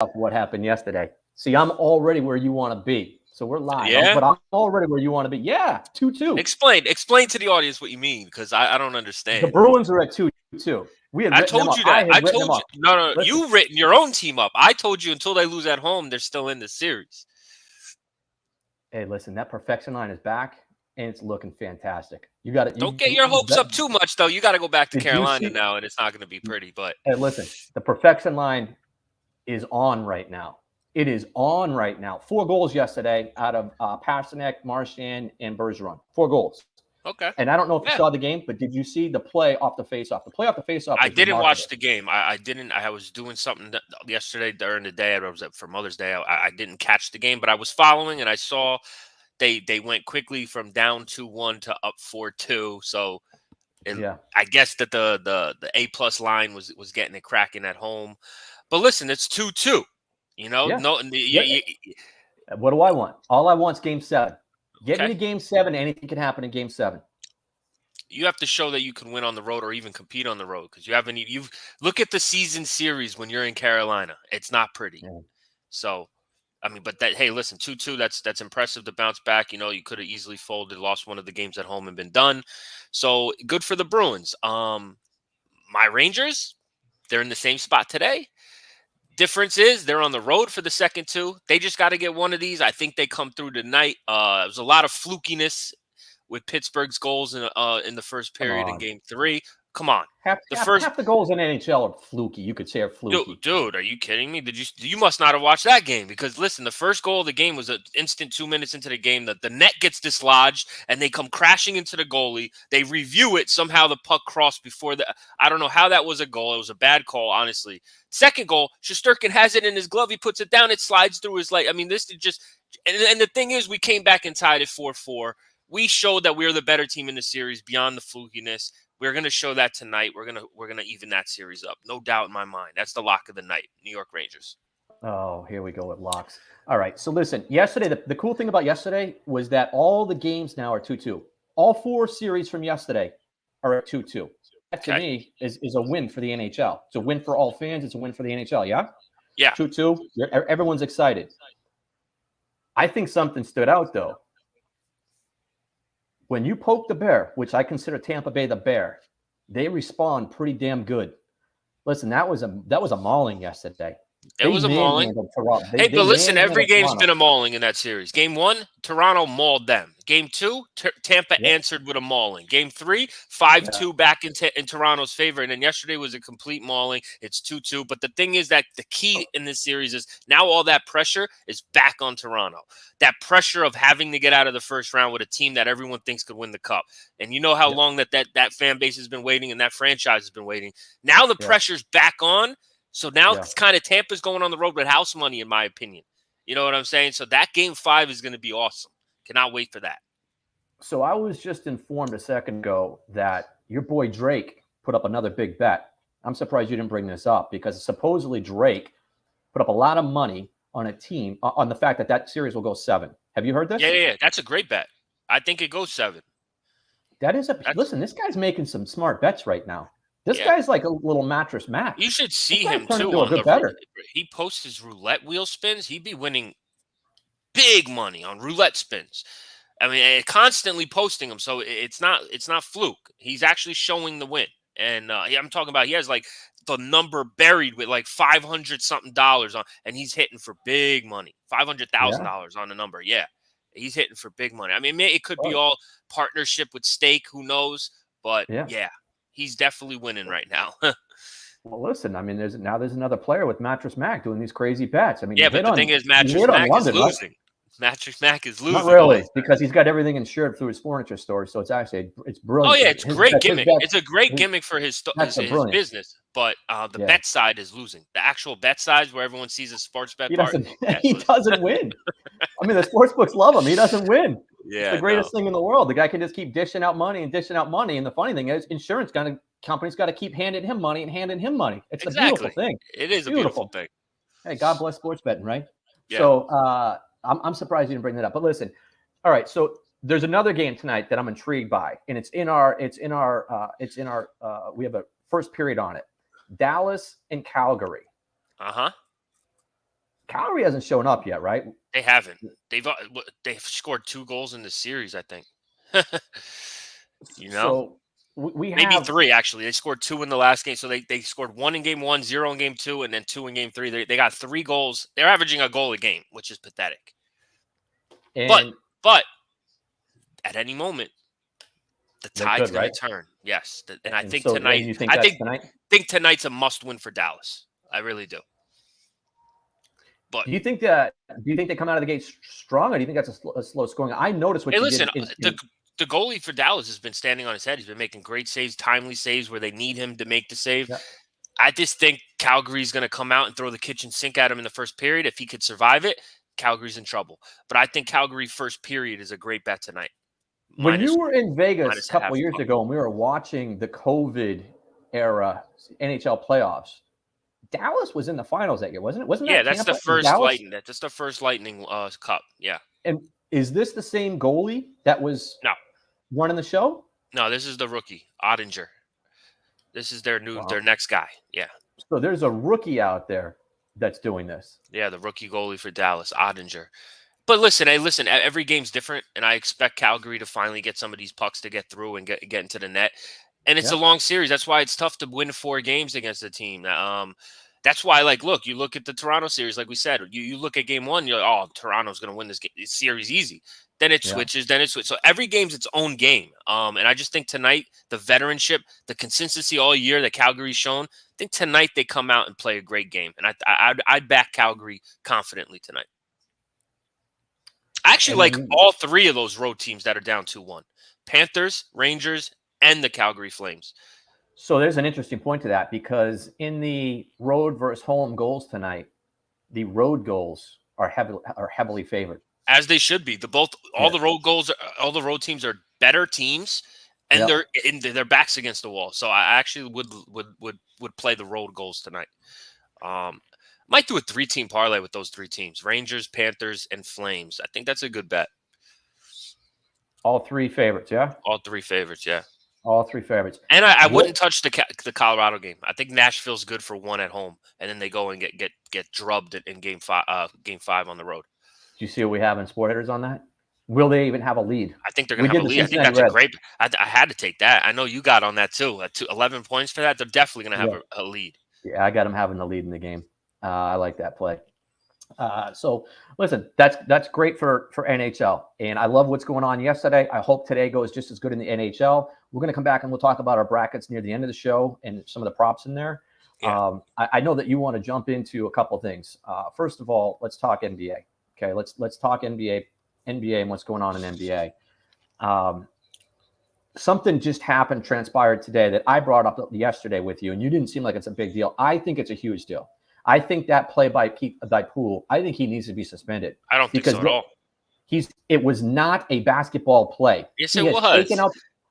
off what happened yesterday. See, I'm already where you want to be. So we're live. Yeah? But I'm already where you want to be. Yeah, 2-2. Explain to the audience what you mean, because I don't The understand. Bruins are at 2-2. We had I written them told up. you I that. had I written them told you. up. No, Listen, you've written your own team up. I told you until they lose at home, they're still in the series. hey, listen, that perfection line is back, and it's looking fantastic. You got it. Don't get your hopes up too much, though. You got to go back to Did you Carolina see? now, and it's not going to be pretty. But Hey, listen, the perfection line is on right now. It is on right now. 4 goals yesterday out of Pasternak, Marchand, and Bergeron. 4 goals. okay. And I don't know if you Yeah. saw the game, but did you see the play off the faceoff? The play off the faceoff. I Was didn't remarkable. watch the game. I didn't. I was doing something yesterday during the day. I was up for Mother's Day. I didn't catch the game, but I was following, and I saw they went quickly from down 2-1 to up 4-2. So, and Yeah. I guess that the A+ line was getting it cracking at home. But listen, it's 2-2. You know, Yeah. no, What do I want? All I want is Game 7. Get me okay. to Game 7. Anything can happen in Game 7. You have to show that you can win on the road or even compete on the road, because you've look at the season series when you're in Carolina. It's not pretty. Yeah. So, I mean, but hey, listen, 2-2, that's impressive to bounce back. You know, you could have easily folded, lost one of the games at home and been done. So good for the Bruins. My Rangers, they're in the same spot today. Difference is they're on the road for the second 2. They just got to get one of these. I think they come through tonight. It was a lot of flukiness with Pittsburgh's goals in the first Come period in on. Game 3. Come on, Half the goals in NHL are fluky. You could say are fluky. dude, are you kidding me? You must not have watched that game, because listen, the first goal of the game was an instant 2 minutes into the game that the net gets dislodged and they come crashing into the goalie. They review it, somehow the puck crossed before the. I don't know how that was a goal. It was a bad call, honestly. Second goal, Shesterkin has it in his glove. He puts it down. It slides through his leg. I mean, this is just. And the thing is, we came back and tied it 4-4. We showed that we're the better team in the series beyond the flukiness. We're going to show that tonight. We're gonna even that series up. No doubt in my mind. That's the lock of the night. New York Rangers. Oh, here we go with locks. All right. So listen, yesterday, the cool thing about yesterday was that all the games now are 2-2. All 4 series from yesterday are at 2-2. That to me is a win for the NHL. It's a win for all fans. It's a win for the NHL. Yeah. Yeah. 2-2. Everyone's excited. I think something stood out though. When you poke the bear, which I consider Tampa Bay the bear, they respond pretty damn good. Listen, that was a mauling yesterday. It was a mauling. Hey, but listen, every game's been a mauling in that series. Game 1, Toronto mauled them. Game 2, Tampa answered with a mauling. Game 3, 5-2 back in Toronto's favor. And then yesterday was a complete mauling. It's 2-2. But the thing is that the key in this series is now all that pressure is back on Toronto. That pressure of having to get out of the first round with a team that everyone thinks could win the cup. And you know how long that fan base has been waiting and that franchise has been waiting. Now the pressure's back on. So now it's kind of Tampa's going on the road with house money, in my opinion. You know what I'm saying? So that Game 5 is going to be awesome. Cannot wait for that. So I was just informed a second ago that your boy Drake put up another big bet. I'm surprised you didn't bring this up, because supposedly Drake put up a lot of money on a team on the fact that series will go 7. Have you heard this? Yeah. That's a great bet. I think it goes 7. Listen, this guy's making some smart bets right now. This guy's like a little mattress Mac. You should see him too. He posts his roulette wheel spins. He'd be winning big money on roulette spins. I mean, constantly posting them. So it's not fluke. He's actually showing the win. And I'm talking about, he has like the number buried with like $500 something on, and he's hitting for big money. $500,000 on the number. Yeah. He's hitting for big money. I mean, it could be all partnership with stake. Who knows? But yeah. He's definitely winning right now. Well, listen, I mean, there's another player with Mattress Mac doing these crazy bets. I mean, but the thing is, Mattress Mac is losing. Mattress Mac is losing. Not really, because he's got everything insured through his furniture store, so it's brilliant. Oh yeah, it's great gimmick. It's a great gimmick for his business. But the bet side is losing. The actual bet side, where everyone sees a sports bet part, he doesn't win. I mean, the sports books love him. He doesn't win. Yeah, it's the greatest thing in the world. The guy can just keep dishing out money. And the funny thing is, insurance companies got to keep handing him money. It's a beautiful thing. It is a beautiful thing. Hey, God bless sports betting, right? Yeah. So I'm surprised you didn't bring that up. But listen, all right. So there's another game tonight that I'm intrigued by, and we have a first period on it. Dallas and Calgary. Calgary hasn't shown up yet, right? They haven't. They've scored 2 goals in the series, I think. So we maybe have 3 actually. They scored 2 in the last game, so they scored 1 in game 1, 0 in game 2, and then 2 in game 3. They got 3 goals. They're averaging a goal a game, which is pathetic. and But at any moment, the tide's going right? to turn. Yes, and I think so, tonight. You think tonight? Think tonight's a must-win for Dallas. I really do. But do you think they come out of the gate strong, or do you think that's a slow scoring? I noticed what you did. The goalie for Dallas has been standing on his head. He's been making great saves, timely saves where they need him to make the save. Yeah. I just think Calgary's going to come out and throw the kitchen sink at him in the first period. If he could survive it, Calgary's in trouble. But I think Calgary first period is a great bet tonight. When you were in Vegas a couple of years ago and we were watching the COVID era NHL playoffs, Dallas was in the finals that year, wasn't it? Wasn't that that's Tampa? the first Lightning. That's the first Lightning Cup. Yeah. And is this the same goalie that was running the show? No, this is the rookie, Ottinger. This is their next guy. Yeah. So there's a rookie out there that's doing this. Yeah, the rookie goalie for Dallas, Ottinger. But listen, every game's different, and I expect Calgary to finally get some of these pucks to get through and get into the net. And it's a long series. That's why it's tough to win 4 games against a team. That's why, you look at the Toronto series, like we said, you look at game 1, you're like, oh, Toronto's going to win this series easy. Then it switches, So every game's its own game. And I just think tonight, the veteranship, the consistency all year that Calgary's shown, I think tonight they come out and play a great game. And I'd back Calgary confidently tonight. I actually like all 3 of those road teams that are down 2-1. Panthers, Rangers, and the Calgary Flames. So there's an interesting point to that, because in the road versus home goals tonight, the road goals are heavily favored, as they should be. All the road goals, all the road teams are better teams, and they're in their backs against the wall. So I actually would play the road goals tonight. Might do a 3-team parlay with those 3 teams: Rangers, Panthers, and Flames. I think that's a good bet. All 3 favorites, yeah? All 3 favorites, yeah. All 3 favorites. And I wouldn't touch the Colorado game. I think Nashville's good for 1 at home, and then they go and get drubbed in game 5 on the road. Do you see what we have in SportHitters on that? Will they even have a lead? I think they're going to have a lead. I think that's a great. I had to take that. I know you got on that too. 11 points for that. They're definitely going to have a lead. Yeah, I got them having the lead in the game. I like that play. So listen, that's great for NHL, and I love what's going on yesterday. I hope today goes just as good in the NHL. We're going to come back and we'll talk about our brackets near the end of the show and some of the props in there. Yeah. I know that you want to jump into a couple of things. First of all, let's talk NBA. Okay, let's talk NBA and what's going on in NBA. Something just transpired today that I brought up yesterday with you, and you didn't seem like it's a big deal. I think it's a huge deal. I think that play by Poole, I think he needs to be suspended. I don't think so at all. It was not a basketball play. Yes, it was.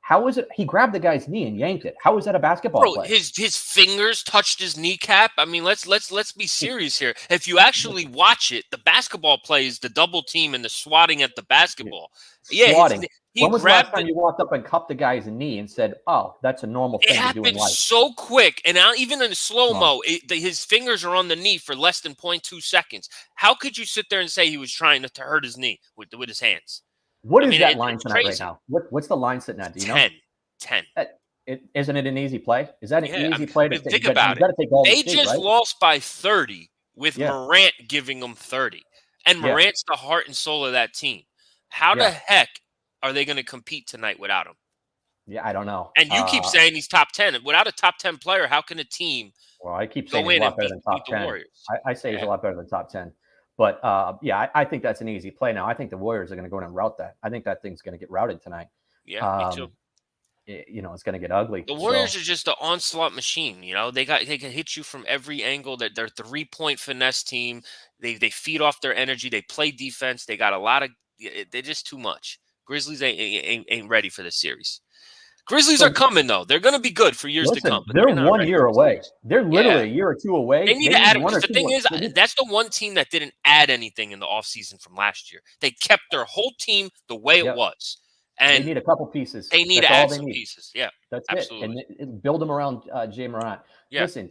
How was it? He grabbed the guy's knee and yanked it. How is that a basketball play? His fingers touched his kneecap. I mean, let's be serious here. If you actually watch it, the basketball play is the double team and the swatting at the basketball. Yeah, swatting. When was the last time you walked up and cupped the guy's knee and said, "Oh, that's a normal thing to do in life"? It happened so quick, and now even in slow-mo, his fingers are on the knee for less than 0.2 seconds. How could you sit there and say he was trying to hurt his knee with his hands? What is that line tonight right now? What's the line sitting at? Do you know? 10. Isn't it an easy play? Is that an easy play to think about it? They just lost by 30 with Morant giving them 30. And Morant's the heart and soul of that team. How the heck are they going to compete tonight without him? Yeah, I don't know. And you keep saying he's top 10. Without a top 10 player, how can a team I keep saying he's a lot better than top 10. I say he's a lot better than top 10. But, I think that's an easy play now. I think the Warriors are going to go in and route that. I think that thing's going to get routed tonight. Yeah, me too. It's going to get ugly. The Warriors are just an onslaught machine. They can hit you from every angle. That they're 3-point finesse team. They feed off their energy. They play defense. They got a lot of. They're just too much. Grizzlies ain't ready for this series. Grizzlies are coming though. They're going to be good for years to come. They're 1 year away. They're literally a year or 2 away. They need to add. The thing is, that's the one team that didn't add anything in the offseason from last year. They kept their whole team the way it was. And they need a couple pieces. They need to add some pieces. Yeah, that's absolutely. it. And build them around Jay Morant. Yeah. Listen,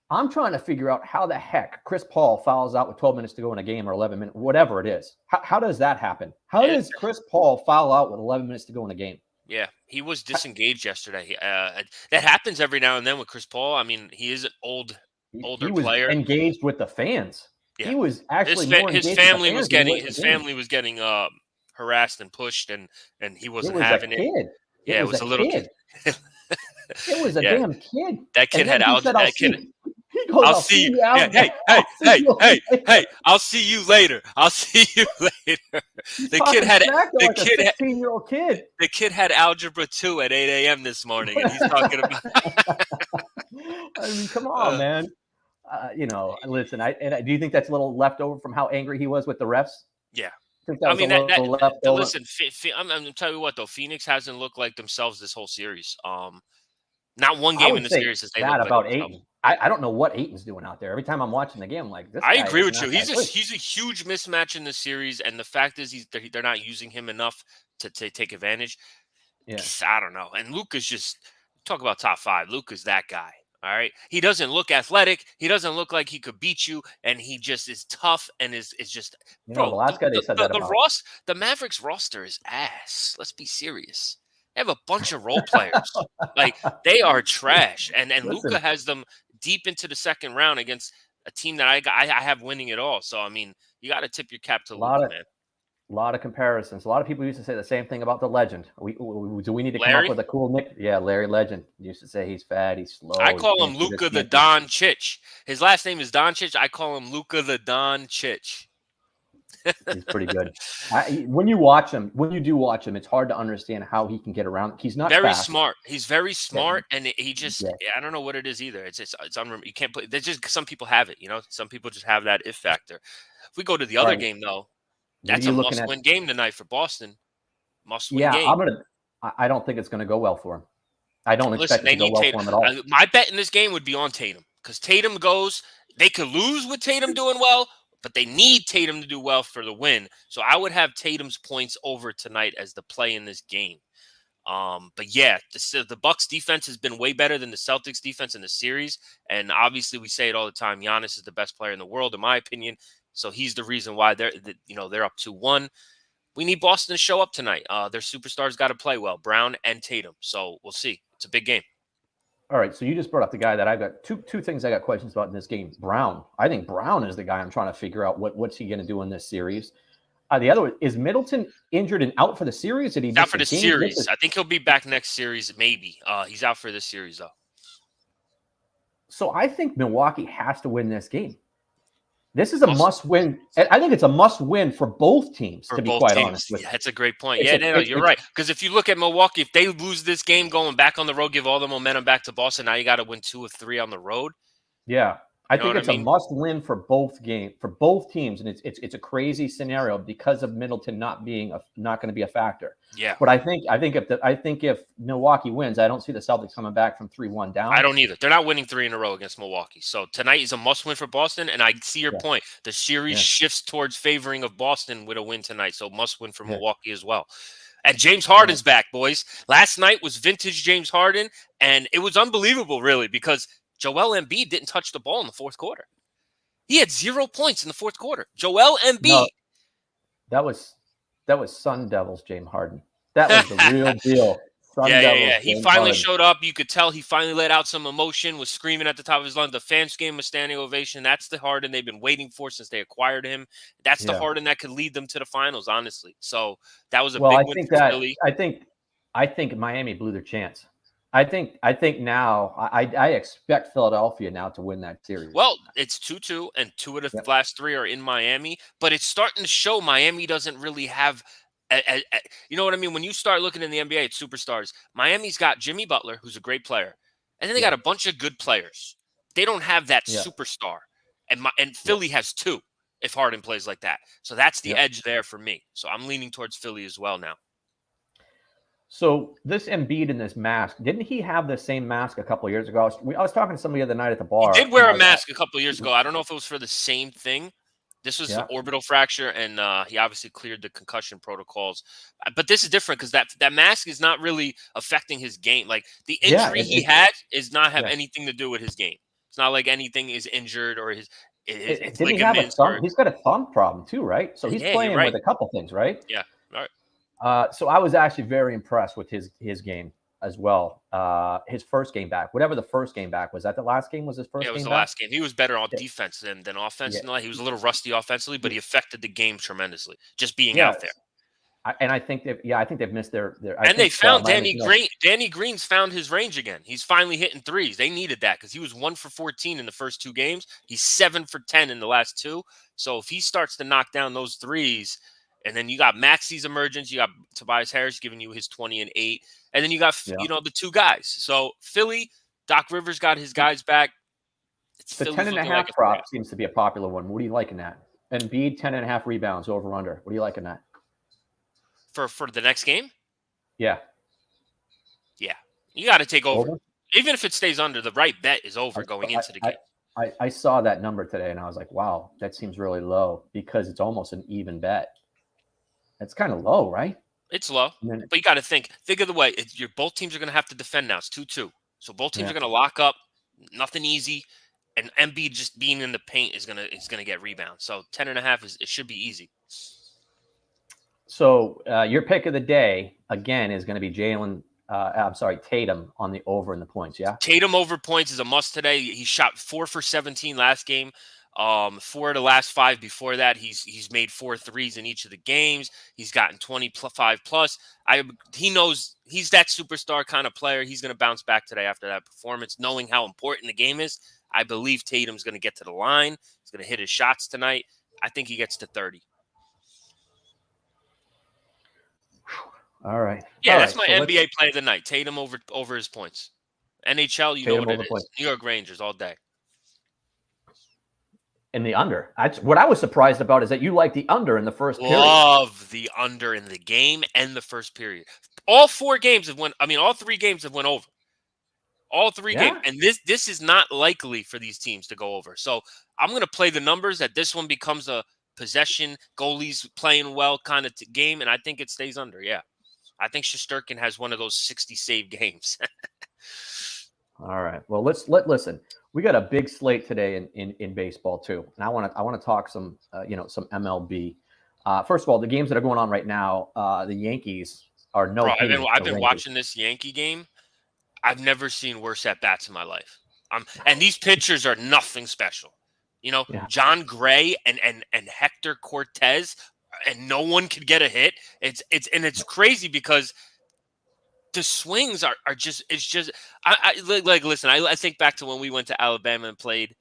I'm trying to figure out how the heck Chris Paul fouls out with 12 minutes to go in a game or 11 minutes, whatever it is. How does that happen? How does Chris Paul foul out with 11 minutes to go in a game? Yeah, he was disengaged yesterday. That happens every now and then with Chris Paul. I mean, he is an older he was player. Engaged with the fans. Yeah. He was actually more his engaged family with was the fans getting his family was getting harassed and pushed, and he wasn't having it. Yeah, it was a little kid. It was a damn kid. That kid had algebra. That kid. He goes, I'll see you. Yeah, hey! I'll see you later. I'll see you later. The kid had a 16-year-old kid. The kid had algebra 2 at 8 a.m. this morning, and he's talking about. I mean, come on, man. Listen. Do you think that's a little left over from how angry he was with the refs? Yeah. I mean, listen. I'm telling you what, though, Phoenix hasn't looked like themselves this whole series. Not one game in the series has they looked about like Ayton. I don't know what Ayton's doing out there. Every time I'm watching the game, I'm like, this I guy agree with you. He's He's a huge mismatch in the series, and the fact is they're not using him enough to take advantage. Yeah. I don't know. And Luka's just talk about top 5. Luka's that guy. All right. He doesn't look athletic. He doesn't look like he could beat you, and he just is tough and is just. Bro, the last guy they said that about. The Mavericks roster is ass. Let's be serious. They have a bunch of role players. Like, they are trash. And Luka has them deep into the second round against a team that I have winning it all. So, I mean, you got to tip your cap to Luka, man. A lot of comparisons. A lot of people used to say the same thing about the legend. Do we need to come Larry? up with a cool nick? Yeah, Larry Legend used to say he's fat, he's slow. I call him Luka the Don Chich. His last name is Don Chich. I call him Luka the Don Chich. He's pretty good. When you do watch him, it's hard to understand how he can get around. He's not very fast. smart. He's very smart, and he just I don't know what it is either. It's unreal. You can't play. There's just some people have it. Some people just have that if factor. If we go to the other game though, that's a must-win game tonight for Boston. Must-win game. I don't think it's going to go well for him. I don't expect it to go well for him at all. My bet in this game would be on Tatum, because Tatum goes. They could lose with Tatum doing well, but they need Tatum to do well for the win. So I would have Tatum's points over tonight as the play in this game. But yeah, the Bucks defense has been way better than the Celtics defense in the series. And obviously we say it all the time. Giannis is the best player in the world, in my opinion. So he's the reason why they're up 2-1. We need Boston to show up tonight. Their superstars got to play well, Brown and Tatum. So we'll see. It's a big game. All right, so you just brought up the guy that I've got two things I got questions about in this game. Brown. I think Brown is the guy I'm trying to figure out what's he going to do in this series. The other one, is Middleton injured and out for the series? He's out for the series. I think he'll be back next series, maybe. He's out for this series, though. So I think Milwaukee has to win this game. This is a must-win. I think it's a must-win for both teams, to be quite honest with you. That's a great point. You're right. Because if you look at Milwaukee, if they lose this game going back on the road, give all the momentum back to Boston, now you got to win 2 or 3 on the road. Yeah. I think it's a must-win for both teams, and it's a crazy scenario because of Middleton not going to be a factor. Yeah, but I think if Milwaukee wins, I don't see the Celtics coming back from 3-1 down. I don't either. They're not winning 3 in a row against Milwaukee. So tonight is a must-win for Boston, and I see your point. The series shifts towards favoring of Boston with a win tonight, so must-win for Milwaukee as well. And James Harden's back, boys. Last night was vintage James Harden, and it was unbelievable, really, because Joel Embiid didn't touch the ball in the fourth quarter. He had 0 points in the fourth quarter. Joel Embiid. No, that was Sun Devils, James Harden. That was the real deal. Yeah. He finally showed up. You could tell he finally let out some emotion, was screaming at the top of his lungs. The fans gave him a standing ovation. That's the Harden they've been waiting for since they acquired him. That's the Harden that could lead them to the finals, honestly. So that was a big win for Philly. I think Miami blew their chance. I think now I expect Philadelphia now to win that series. Well, it's 2-2, and 2 of the last 3 are in Miami, but it's starting to show Miami doesn't really have you know what I mean? When you start looking in the NBA at superstars, Miami's got Jimmy Butler, who's a great player, and then they got a bunch of good players. They don't have that superstar, and Philly has 2 if Harden plays like that. So that's the edge there for me. So I'm leaning towards Philly as well now. So this Embiid in this mask, didn't he have the same mask a couple of years ago? I was talking to somebody the other night at the bar. He did wear a mask a couple of years ago. I don't know if it was for the same thing. This was an orbital fracture, and he obviously cleared the concussion protocols. But this is different because that mask is not really affecting his game. Like, the injury he had is not have anything to do with his game. It's It's not like anything is injured or his Didn't he have a ligaments. thumb? He's got a thumb problem too, right? So he's Yeah, you're playing right. with a couple things, right? Yeah, right. So I was actually very impressed with his game as well. His first game back, whatever the first game back was, that the last game was his first Yeah, it was game the back. last game. He was better on Yeah. defense than offense. Yeah. He was a little rusty offensively, but he affected the game tremendously just being out there. I think they've missed their. They found Danny Green. Danny Green's found his range again. He's finally hitting threes. They needed that because he was 1 for 14 in the first 2 games. He's 7 for 10 in the last 2. So if he starts to knock down those threes, and then you got Maxi's emergence, you got Tobias Harris giving you his 20 and 8, and then you got the 2 guys. So Philly, Doc Rivers got his guys back. The 10.5 prop seems to be a popular one. What do you like in that? Embiid 10.5 rebounds over under. What do you like in that? For the next game? Yeah. You got to take over. Even if it stays under, the right bet is over going into the game. I saw that number today, and I was like, wow, that seems really low because it's almost an even bet. It's kind of low, right? It's low, but you got to think of the way. Both teams are going to have to defend now. It's 2-2. So both teams are going to lock up. Nothing easy. And Embiid just being in the paint is going to get rebounds. So 10.5 it should be easy. So your pick of the day again is going to be Tatum on the over in the points. Yeah, Tatum over points is a must today. He shot 4 for 17 last game. 4 of the last 5 before that. He's made 4 threes in each of the games. He's gotten 25 plus. He knows he's that superstar kind of player. He's going to bounce back today after that performance, knowing how important the game is. I believe Tatum's going to get to the line. He's going to hit his shots tonight. I think he gets to 30. All right. Yeah, that's my NBA play of the night. Tatum over his points. NHL, you know what it is. New York Rangers all day. In the under. What I was surprised about is that you like the under in the first period. Love the under in the game and the first period. All 3 games have went over. All 3 games. And this is not likely for these teams to go over. So I'm going to play the numbers that this one becomes a possession, goalies playing well kind of game, and I think it stays under, yeah. I think Shesterkin has one of those 60 save games. All right. Well, listen. We got a big slate today in baseball too, and I want to talk some MLB. First of all, the games that are going on right now, the Yankees are no. I've been watching this Yankee game. I've never seen worse at bats in my life. And these pitchers are nothing special. John Gray and Hector Cortez, and no one could get a hit. It's crazy because the swings are just listen. I think back to when we went to Alabama and played,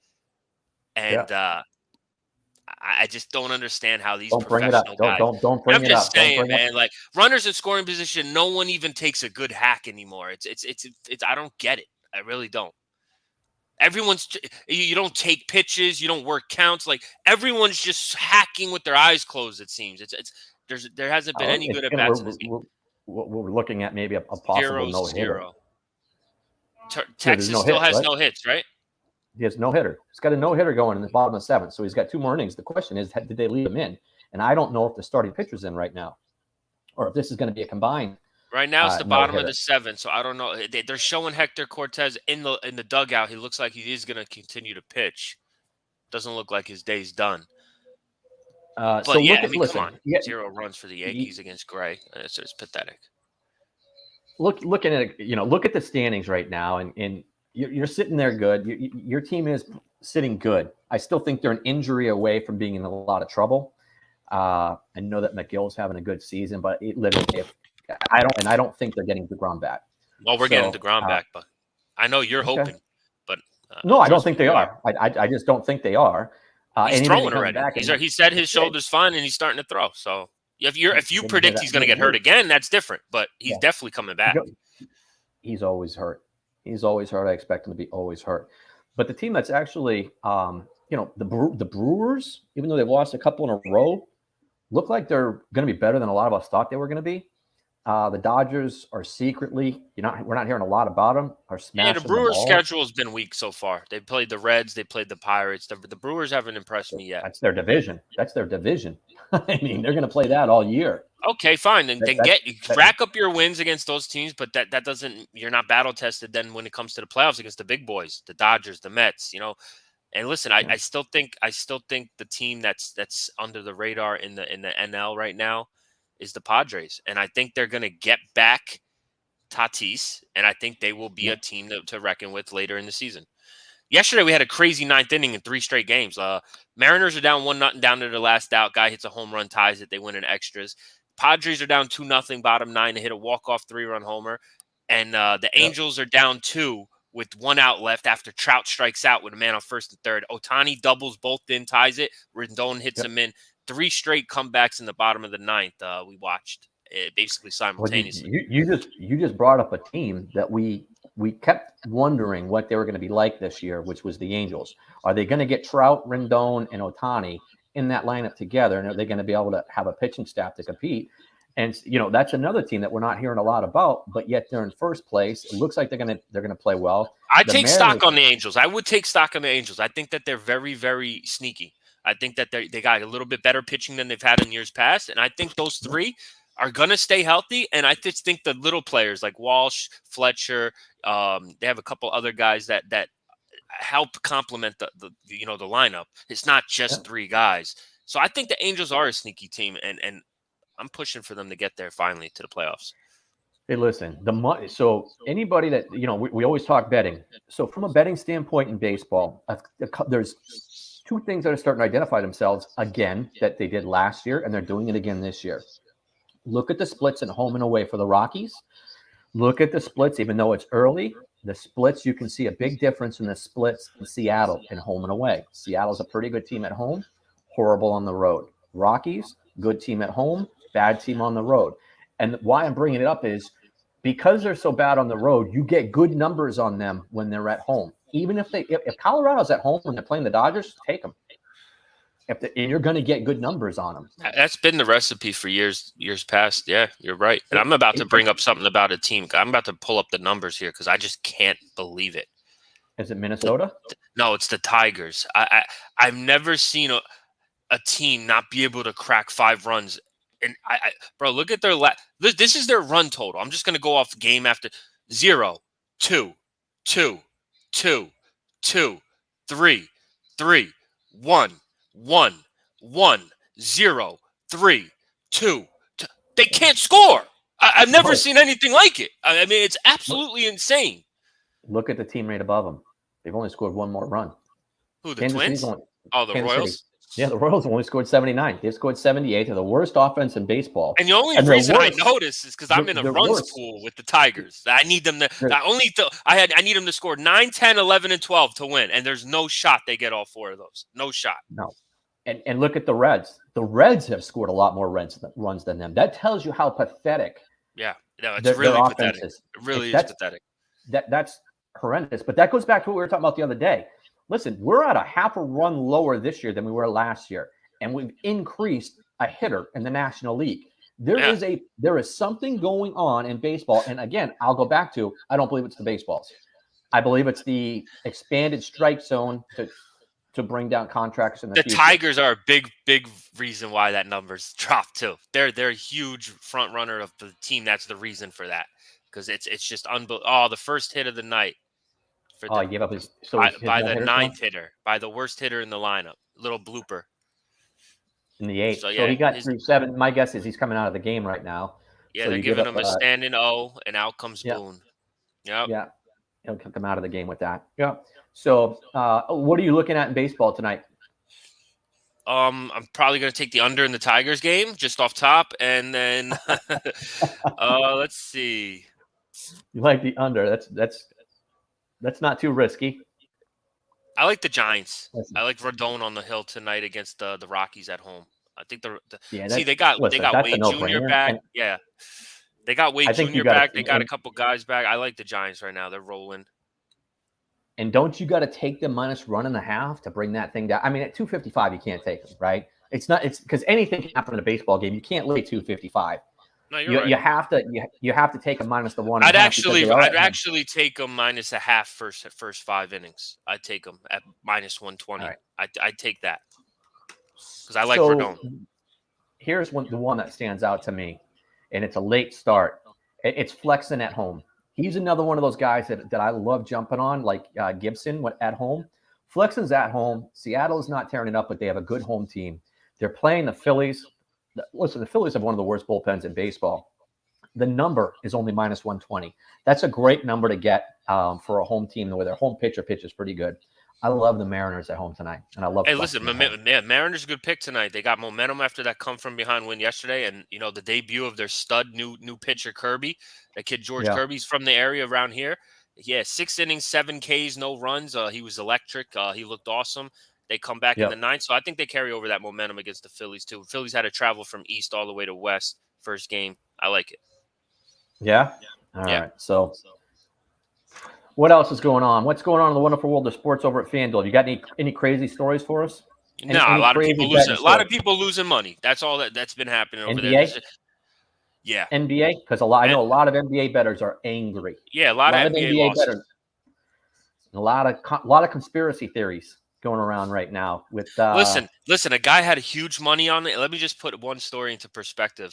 and I just don't understand how these professional guys. Don't bring it up. I'm just saying, man. Like runners in scoring position, no one even takes a good hack anymore. It's I don't get it. I really don't. You don't take pitches, you don't work counts. Like everyone's just hacking with their eyes closed. It seems there hasn't been any good at bats in this game. We're looking at maybe a possible no hitter. Texas still has no hits, right? He has no hitter. He's got a no hitter going in the bottom of the 7th, so he's got 2 more innings. The question is, did they leave him in? And I don't know if the starting pitcher's in right now, or if this is going to be a combined. Right now it's the bottom of the 7th, so I don't know. They're showing Hector Cortez in the dugout. He looks like he is going to continue to pitch. Doesn't look like his day's done. But so yeah, listen, come on. 0 runs for the Yankees against Gray. It's pathetic. Looking at it, look at the standings right now, and you're sitting there good. Your team is sitting good. I still think they're an injury away from being in a lot of trouble. I know that McGill's having a good season, but I don't think they're getting DeGrom back. Well, we're getting DeGrom back, but I know you're hoping. But no, I don't think they are. I just don't think they are. He's throwing already. He said his shoulder's fine and he's starting to throw. So if you predict he's going to get hurt again, that's different. But he's definitely coming back. He's always hurt. I expect him to be always hurt. But the team that's actually, the Brewers, even though they've lost a couple in a row, look like they're going to be better than a lot of us thought they were going to be. The Dodgers are secretly, we're not hearing a lot about them, are smashing the Brewers' ball. schedule has been weak so far. They played the Reds, they played the Pirates. The Brewers haven't impressed me yet. That's their division. I mean, they're going to play that all year. Okay, fine. Then rack up your wins against those teams, but that doesn't. You're not battle tested then when it comes to the playoffs against the big boys, the Dodgers, the Mets. And listen, I still think the team that's under the radar in the NL right now is the Padres, and I think they're going to get back Tatis, and I think they will be a team to reckon with later in the season. Yesterday, we had a crazy ninth inning in 3 straight games. Mariners are down 1-0 down to the last out. Guy hits a home run, ties it. They win in extras. Padres are down 2-0, bottom 9. They hit a walk-off 3-run homer. And the Angels are down 2 with 1 out left after Trout strikes out with a man on first and third. Ohtani doubles both in, ties it. Rendon hits him in. 3 straight comebacks in the bottom of the 9th. We watched basically simultaneously. Well, you just brought up a team that we kept wondering what they were going to be like this year, which was the Angels. Are they going to get Trout, Rendon, and Ohtani in that lineup together? And are they going to be able to have a pitching staff to compete? And that's another team that we're not hearing a lot about, but yet they're in first place. It looks like they're going to play well. I take stock on the Angels. I would take stock on the Angels. I think that they're very, very sneaky. I think that they got a little bit better pitching than they've had in years past, and I think those 3 are going to stay healthy. And I just think the little players like Walsh, Fletcher, they have a couple other guys that help complement the lineup. It's not just 3 guys. So I think the Angels are a sneaky team, and I'm pushing for them to get there finally to the playoffs. Hey, listen, so anybody that, we always talk betting. So from a betting standpoint in baseball, there's 2 things that are starting to identify themselves again that they did last year, and they're doing it again this year. Look at the splits at home and away for the Rockies. Look at the splits, even though it's early. The splits, you can see a big difference in the splits in Seattle and home and away. Seattle's a pretty good team at home, horrible on the road. Rockies, good team at home, bad team on the road. And why I'm bringing it up is because they're so bad on the road, you get good numbers on them when they're at home. Even if Colorado's at home when they're playing the Dodgers, take them. And you're going to get good numbers on them. That's been the recipe for years past. Yeah, you're right. And I'm about to bring up something about a team. I'm about to pull up the numbers here because I just can't believe it. Is it Minnesota? No, it's the Tigers. I've never seen a team not be able to crack 5 runs. And bro, look at their this is their run total. I'm just going to go off game after 0, 2, 2, 2, 2, 3, 3, 1. 1, 1, 0, 3, 2. They can't score. I've never seen anything like it. I mean, it's absolutely insane. Look at the team right above them. They've only scored 1 more run. Who, the Twins? The Kansas Royals? City. Yeah, the Royals only scored 79. They've scored 78. They're the worst offense in baseball. And the only reason I notice is because I'm in a runs pool with the Tigers. I need them to I need them to score 9, 10, 11, and 12 to win. And there's no shot they get all 4 of those. No shot. No. And look at the Reds. The Reds have scored a lot more runs than them. That tells you how pathetic. Yeah, no, it's really pathetic. It really is pathetic. That's horrendous. But that goes back to what we were talking about the other day. Listen, we're at a half a run lower this year than we were last year, and we've increased a hitter in the National League. There is something going on in baseball, and again, I'll go back to I don't believe it's the baseballs. I believe it's the expanded strike zone to bring down contracts in the future. Tigers are a big reason why that number's dropped too. They're a huge front runner of the team. That's the reason for that because it's just unbelievable. Oh, the first hit of the night. He gave up his by the 9th hitter, by the worst hitter in the lineup. Little blooper in the 8th. So he got through 7. My guess is he's coming out of the game right now. Yeah, so they're giving him a standing O, and out comes Boone. Yep. Yeah, he'll come out of the game with that. Yeah. So, what are you looking at in baseball tonight? I'm probably going to take the under in the Tigers game, just off top, and then let's see. You like the under? That's not too risky. I like the Giants. I like Rodon on the hill tonight against the Rockies at home. I think they got Wade Jr. back. Yeah, they got Wade Jr. back. They got a couple guys back. I like the Giants right now. They're rolling. And don't you got to take them -1.5 to bring that thing down? I mean, at 255, you can't take them, right? It's because anything can happen in a baseball game. You can't lay 255. No, you're right. You have to take a minus the 1.5. I'd actually take them minus a half first 5 innings. I'd take them at minus 120. Right. I'd take that because I like Verdon. Here's the one that stands out to me, and it's a late start. It's Flexen at home. He's another one of those guys that I love jumping on, like Gibson at home. Flexen's at home. Seattle is not tearing it up, but they have a good home team. They're playing the Phillies. Listen, the Phillies have one of the worst bullpens in baseball. The number is only minus 120. That's a great number to get for a home team where their home pitcher pitches pretty good. I love the Mariners at home tonight, and I love. Hey, listen, Mariners a good pick tonight. They got momentum after that come from behind win yesterday, and the debut of their stud new pitcher Kirby, that kid George Kirby's from the area around here. Yeah, 6 innings, 7 Ks, no runs. He was electric. He looked awesome. They come back in the 9th, so I think they carry over that momentum against the Phillies too. Phillies had to travel from east all the way to west first game. I like it. Yeah. All right. So, what else is going on? What's going on in the wonderful world of sports over at FanDuel? You got any crazy stories for us? A lot of people losing money. That's all that's been happening over NBA? There. Yeah. NBA? Because I know a lot of NBA bettors are angry. Yeah, a lot of NBA bettors. A lot of conspiracy theories going around right now. With listen, a guy had huge money on it. Let me just put one story into perspective.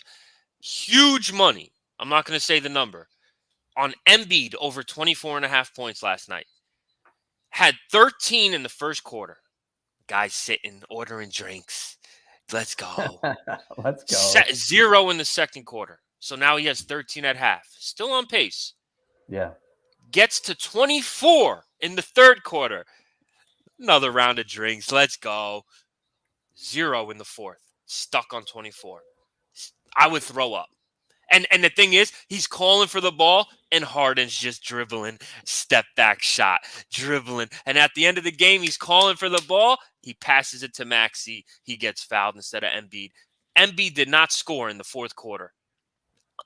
Huge money. I'm not going to say the number. On Embiid over 24.5 points last night. Had 13 in the first quarter. Guys sitting, ordering drinks. Let's go. Let's go. 0 in the second quarter. So now he has 13 at half. Still on pace. Yeah. Gets to 24 in the third quarter. Another round of drinks. Let's go. 0 in the fourth. Stuck on 24. I would throw up. And the thing is, he's calling for the ball, and Harden's just dribbling, step back shot, dribbling. And at the end of the game, he's calling for the ball. He passes it to Maxey. He gets fouled instead of Embiid. Embiid did not score in the fourth quarter,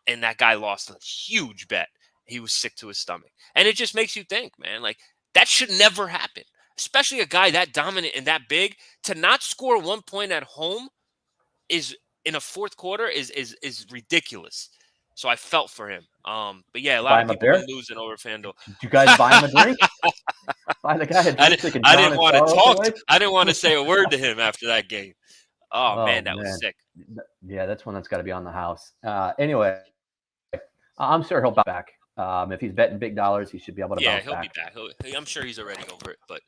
and that guy lost a huge bet. He was sick to his stomach. And it just makes you think, man, like that should never happen, especially a guy that dominant and that big. To not score 1 point at home is in a fourth quarter is ridiculous. So I felt for him. But yeah, a lot of people been losing over FanDuel. Did you guys buy him a drink? Buy the guy I didn't want to talk. I didn't want to say a word to him after that game. Oh man, that was sick. Yeah, that's one that's got to be on the house. Anyway, I'm sure he'll bounce back. If he's betting big dollars, he should be able to bounce back. Yeah, he'll be back. I'm sure he's already over it. But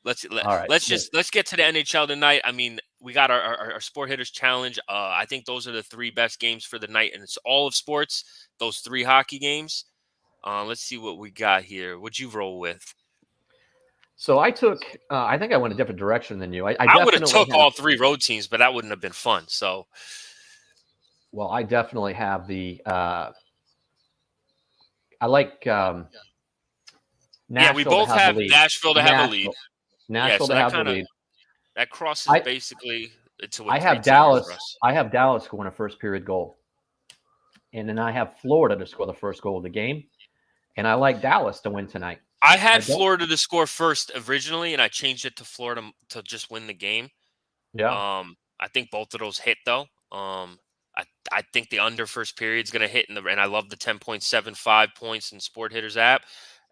let's get to the NHL tonight. I mean, we got our Sport Hitters Challenge. I think those are the 3 best games for the night, and it's all of sports. Those 3 hockey games. Let's see what we got here. What'd you roll with? So I took. I think I went a different direction than you. I would have took all 3 road teams, but that wouldn't have been fun. So, well, I definitely have the. I like. Yeah, we both have Nashville to have a lead. Nashville to have the lead. That crosses basically into. I have Dallas. I have Dallas scoring a first period goal, and then I have Florida to score the first goal of the game, and I like Dallas to win tonight. I had Florida to score first originally, and I changed it to Florida to just win the game. Yeah. I think both of those hit though. I think the under first period is going to hit and I love the 10.75 points in Sport Hitters app.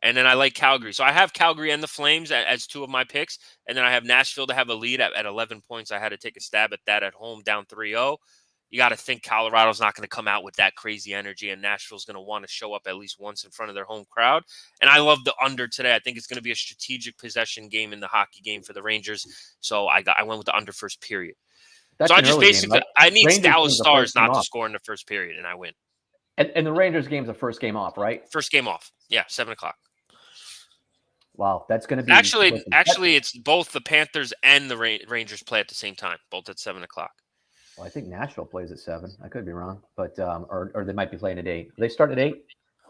And then I like Calgary. So I have Calgary and the Flames as 2 of my picks. And then I have Nashville to have a lead at 11 points. I had to take a stab at that at home, down 3-0. You got to think Colorado's not going to come out with that crazy energy, and Nashville's going to want to show up at least once in front of their home crowd. And I love the under today. I think it's going to be a strategic possession game in the hockey game for the Rangers. So I went with the under first period. That's so I just basically I need Rangers Dallas Stars not to score in the first period, and I win. And the Rangers game's the first game off, right? First game off. Yeah, 7:00. Wow, that's going to be actually it's both the Panthers and the Rangers play at the same time, both at 7:00. Well, I think Nashville plays at 7. I could be wrong, but or they might be playing at 8. They start at 8.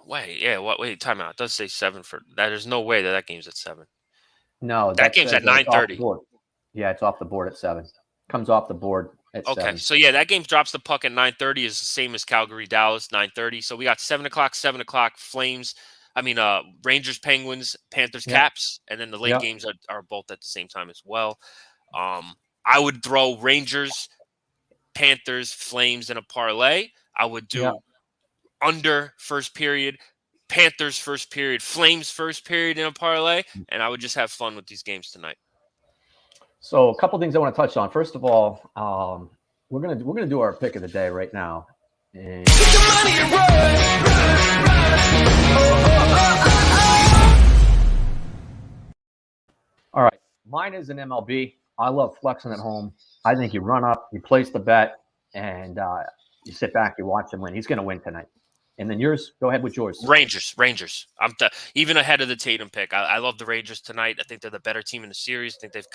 Wait, time out. It does say 7 for that. There's no way that game's at 7. No, that game's at 9:30. Yeah, it's off the board at 7. Comes off the board at 7. Okay, so yeah, that game drops the puck at 9:30 is the same as Calgary Dallas 9:30. So we got 7:00, 7:00 Flames. I mean, Rangers, Penguins, Panthers, Caps, and then the late games are both at the same time as well. I would throw Rangers, Panthers, Flames in a parlay. I would do under first period, Panthers first period, Flames first period in a parlay, and I would just have fun with these games tonight. So a couple things I want to touch on. First of all, we're gonna do our pick of the day right now. And all right, mine is an MLB. I love flexing at home. I think you run up, you place the bet, and you sit back, you watch him win. He's going to win tonight. And then yours, go ahead with yours. Rangers. I'm even ahead of the Tatum pick. I love the Rangers tonight. I think they're the better team in the series. I think they've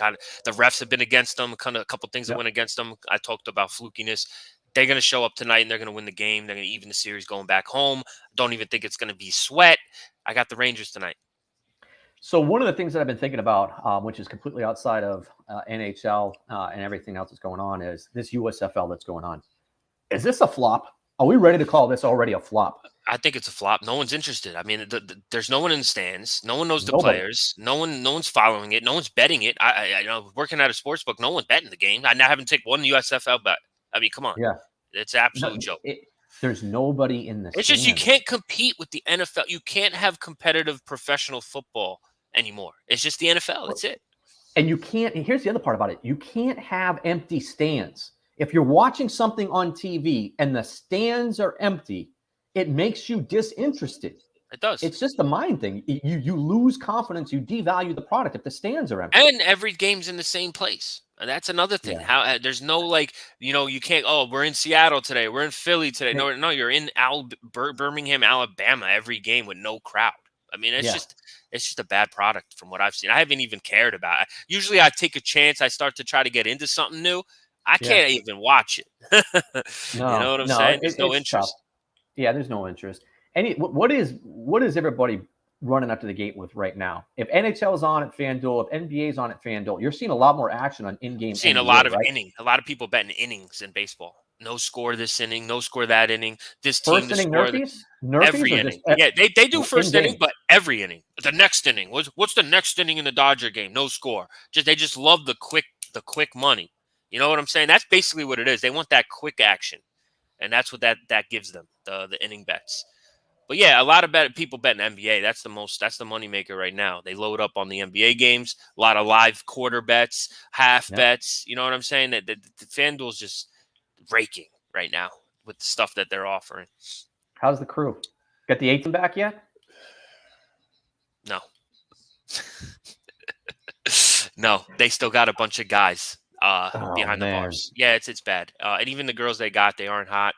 the refs have been against them. Kind of a couple things that went against them. I talked about flukiness. They're going to show up tonight and they're going to win the game. They're going to even the series going back home. Don't even think it's going to be sweat. I got the Rangers tonight. So one of the things that I've been thinking about, which is completely outside of NHL and everything else that's going on, is this USFL that's going on. Is this a flop? Are we ready to call this already a flop? I think it's a flop. No one's interested. I mean, there's no one in the stands. No one knows the players. No one's following it. No one's betting it. I know, working at a sports book, no one's betting the game. I haven't taken one USFL bet. I mean, come on. Yeah. It's an absolute joke. There's nobody in this. It's just you can't compete with the NFL. You can't have competitive professional football anymore. It's just the NFL. That's it. And you can't. And here's the other part about it. You can't have empty stands. If you're watching something on TV and the stands are empty, it makes you disinterested. It does. It's just a mind thing. You lose confidence. You devalue the product if the stands are empty. And every game's in the same place. And that's another thing. Yeah. How there's no you can't. Oh, we're in Seattle today. We're in Philly today. No, you're in Birmingham, Alabama every game with no crowd. I mean, it's just a bad product from what I've seen. I haven't even cared about it. Usually I take a chance. I start to try to get into something new. I can't even watch it. You know what I'm saying? There's no interest. Tough. Yeah, there's no interest. What is everybody running up to the gate with right now? If NHL is on at FanDuel, if NBA is on at FanDuel, you're seeing a lot more action on in-game. Seeing NBA, a lot of innings. A lot of people betting innings in baseball. No score this inning, no score that inning. This team first inning nerfies? Every inning. Yeah, they do first inning, but every inning. The next inning. What's the next inning in the Dodger game? No score. They just love the quick money. You know what I'm saying? That's basically what it is. They want that quick action, and that's what that gives them, the inning bets. But yeah, a lot of people betting NBA. That's the moneymaker right now. They load up on the NBA games. A lot of live quarter bets, half bets. You know what I'm saying? The FanDuel's just raking right now with the stuff that they're offering. How's the crew? Got the 8 back yet? No. No, they still got a bunch of guys behind the bars. Yeah, it's bad. And even the girls they aren't hot.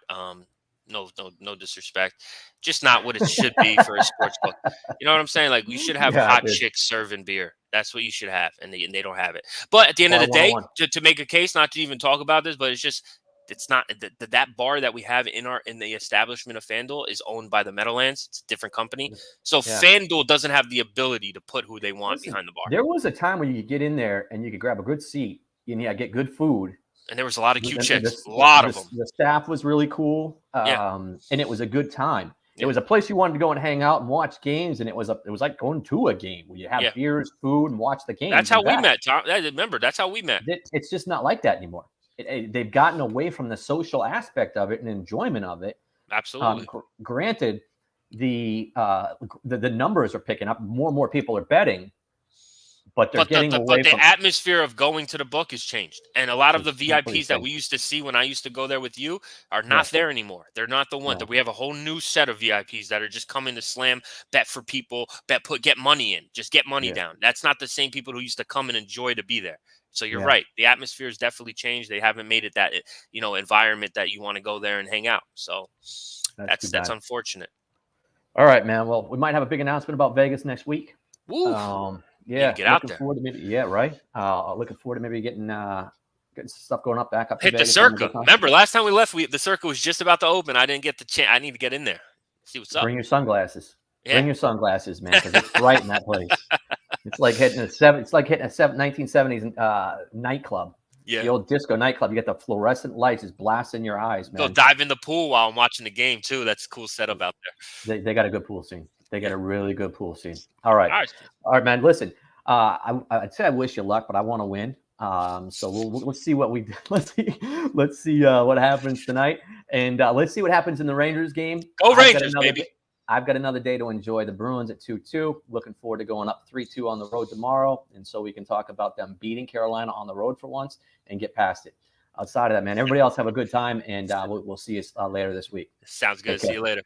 No disrespect. Just not what it should be for a sports book. You know what I'm saying? Like, we should have hot chicks serving beer. That's what you should have, and they don't have it. But at the end of the day, to make a case, not to even talk about this, but it's not that bar that we have in the establishment of FanDuel is owned by the Meadowlands. It's a different company. So FanDuel doesn't have the ability to put who they want behind the bar. There was a time when you could get in there and you could grab a good seat and get good food. And there was a lot of cute chicks. A lot of them. The staff was really cool. And it was a good time. It was a place you wanted to go and hang out and watch games, and it was like going to a game where you have beers, food, and watch the game. That's how we met, Tom. Remember, that's how we met. It's just not like that anymore. They've gotten away from the social aspect of it and enjoyment of it. Absolutely. Granted, the numbers are picking up. More and more people are betting. But the atmosphere of going to the book has changed. And a lot of the VIPs that we used to see when I used to go there with you are not there anymore. They're not the one. We have a whole new set of VIPs that are just coming to slam, bet for people, get money in, just get money down. That's not the same people who used to come and enjoy to be there. So you're right. The atmosphere has definitely changed. They haven't made it that, environment that you want to go there and hang out. So that's unfortunate. All right, man. Well, we might have a big announcement about Vegas next week. Woo. Yeah, get out there. Right. Looking forward to maybe getting stuff going back up. Hit the Circa. Remember, last time we left, the Circa was just about to open. I didn't get the chance. I need to get in there. See what's up. Bring your sunglasses. Yeah. Bring your sunglasses, man, because it's bright in that place. It's like hitting a 1970s nightclub. Yeah. The old disco nightclub. You get the fluorescent lights just blasting your eyes, man. Go dive in the pool while I'm watching the game too. That's a cool setup out there. They got a good pool scene. They got a really good pool scene. All right, man. Listen, I'd say I wish you luck, but I want to win. So let's see what we let's see what happens tonight. And let's see what happens in the Rangers game. Go Rangers, baby. I've got another day to enjoy the Bruins at 2-2. Looking forward to going up 3-2 on the road tomorrow. And so we can talk about them beating Carolina on the road for once and get past it. Outside of that, man, everybody else have a good time. And we'll see you later this week. Sounds good. See you later.